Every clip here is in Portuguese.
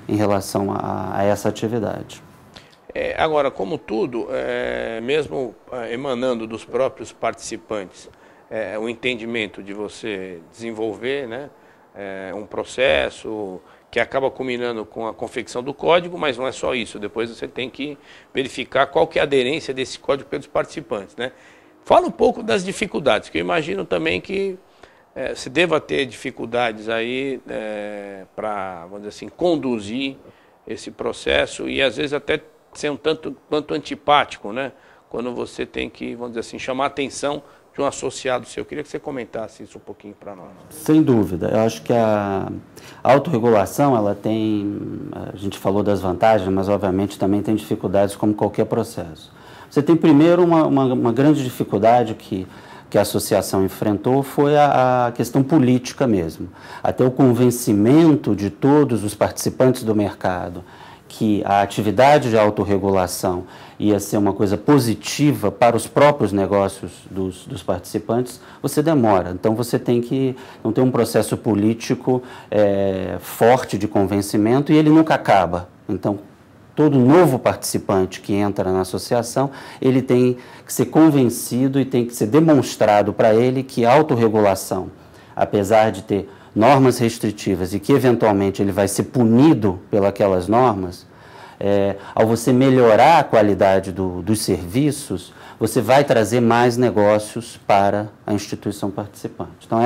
em relação a essa atividade. Agora, como tudo, mesmo emanando dos próprios participantes, o entendimento de você desenvolver, né, um processo que acaba culminando com a confecção do código, mas não é só isso. Depois você tem que verificar qual que é a aderência desse código pelos participantes, né? Fala um pouco das dificuldades, que eu imagino também que se deva ter dificuldades aí para, vamos dizer assim, conduzir esse processo e às vezes até ser um tanto quanto antipático, né? Quando você tem que, vamos dizer assim, chamar a atenção de um associado seu. Eu queria que você comentasse isso um pouquinho para nós. Sem dúvida. Eu acho que a autorregulação, ela tem, a gente falou das vantagens, mas obviamente também tem dificuldades como qualquer processo. Você tem primeiro uma grande dificuldade que a associação enfrentou foi a questão política mesmo. Até o convencimento de todos os participantes do mercado que a atividade de autorregulação ia ser uma coisa positiva para os próprios negócios dos participantes, você demora. Então, você tem que não ter um processo político forte de convencimento e ele nunca acaba. Então, todo novo participante que entra na associação, ele tem que ser convencido e tem que ser demonstrado para ele que a autorregulação, apesar de ter normas restritivas e que eventualmente ele vai ser punido pelas normas, ao você melhorar a qualidade dos serviços, você vai trazer mais negócios para a instituição participante. Então,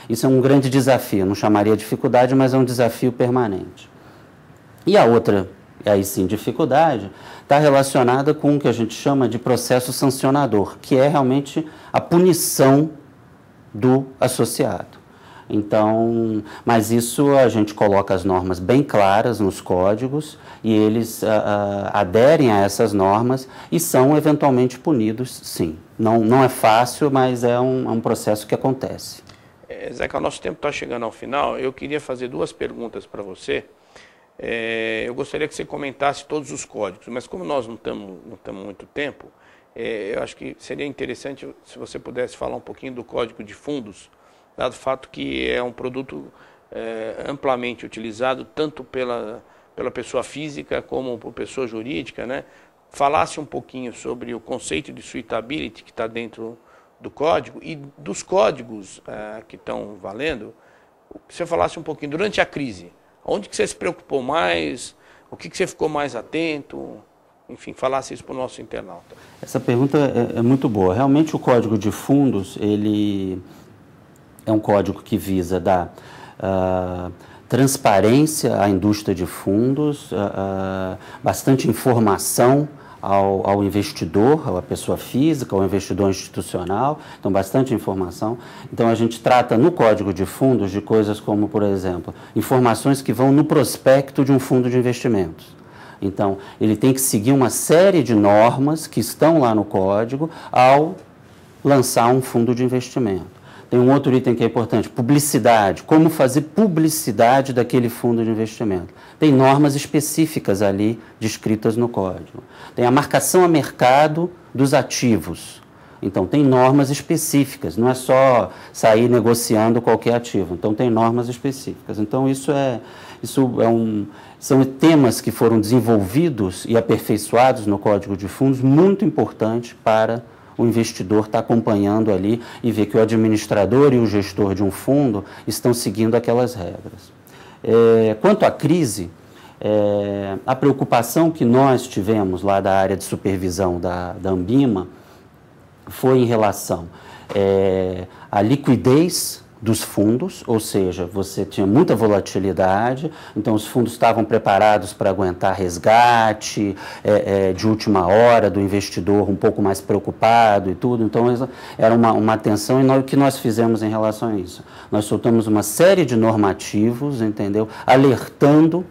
isso é um grande desafio, não chamaria dificuldade, mas é um desafio permanente. E a outra, aí sim, dificuldade, está relacionada com o que a gente chama de processo sancionador, que é realmente a punição do associado. Então, mas isso a gente coloca as normas bem claras nos códigos e eles aderem a essas normas e são eventualmente punidos, sim. Não é fácil, mas é um processo que acontece. Zeca, o nosso tempo está chegando ao final. Eu queria fazer duas perguntas para você. Eu gostaria que você comentasse todos os códigos, mas como nós não estamos muito tempo, eu acho que seria interessante se você pudesse falar um pouquinho do Código de Fundos, dado o fato que é um produto amplamente utilizado tanto pela pessoa física como por pessoa jurídica, né? Falasse um pouquinho sobre o conceito de suitability que está dentro do código e dos códigos que estão valendo, que você falasse um pouquinho durante a crise, onde que você se preocupou mais, o que você ficou mais atento, enfim, falasse isso para o nosso internauta. Essa pergunta é muito boa. Realmente o Código de Fundos, ele é um código que visa dar transparência à indústria de fundos, bastante informação ao investidor, à pessoa física, ao investidor institucional, então bastante informação. Então a gente trata no Código de Fundos de coisas como, por exemplo, informações que vão no prospecto de um fundo de investimentos. Então ele tem que seguir uma série de normas que estão lá no código ao lançar um fundo de investimento. Tem um outro item que é importante, publicidade, como fazer publicidade daquele fundo de investimento. Tem normas específicas ali descritas no código. Tem a marcação a mercado dos ativos. Então, tem normas específicas, não é só sair negociando qualquer ativo. Então, tem normas específicas. Então, são temas que foram desenvolvidos e aperfeiçoados no Código de Fundos, muito importante para o investidor está acompanhando ali e ver que o administrador e o gestor de um fundo estão seguindo aquelas regras. Quanto à crise, a preocupação que nós tivemos lá da área de supervisão da Anbima foi em relação à liquidez dos fundos, ou seja, você tinha muita volatilidade, então os fundos estavam preparados para aguentar resgate de última hora do investidor um pouco mais preocupado e tudo, então era uma atenção, e o que nós fizemos em relação a isso? Nós soltamos uma série de normativos, entendeu? Alertando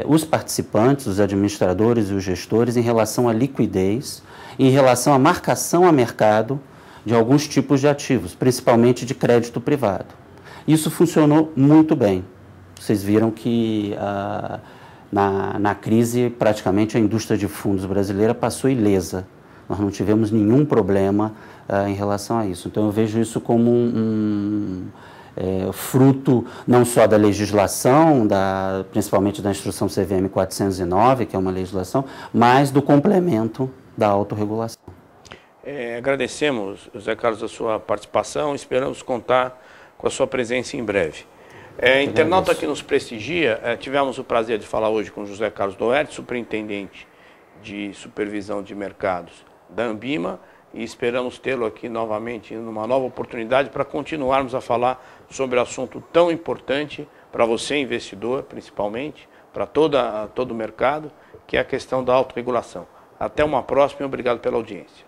os participantes, os administradores e os gestores em relação à liquidez, em relação à marcação a mercado de alguns tipos de ativos, principalmente de crédito privado. Isso funcionou muito bem. Vocês viram que na crise praticamente a indústria de fundos brasileira passou ilesa. Nós não tivemos nenhum problema em relação a isso. Então eu vejo isso como fruto não só da legislação, principalmente da Instrução CVM 409, que é uma legislação, mas do complemento da autorregulação. Agradecemos, José Carlos, a sua participação, esperamos contar com a sua presença em breve. Internauta que nos prestigia, tivemos o prazer de falar hoje com José Carlos Doerti, superintendente de supervisão de mercados da Anbima, e esperamos tê-lo aqui novamente numa nova oportunidade para continuarmos a falar sobre assunto tão importante para você, investidor, principalmente, para todo o mercado, que é a questão da autorregulação. Até uma próxima e obrigado pela audiência.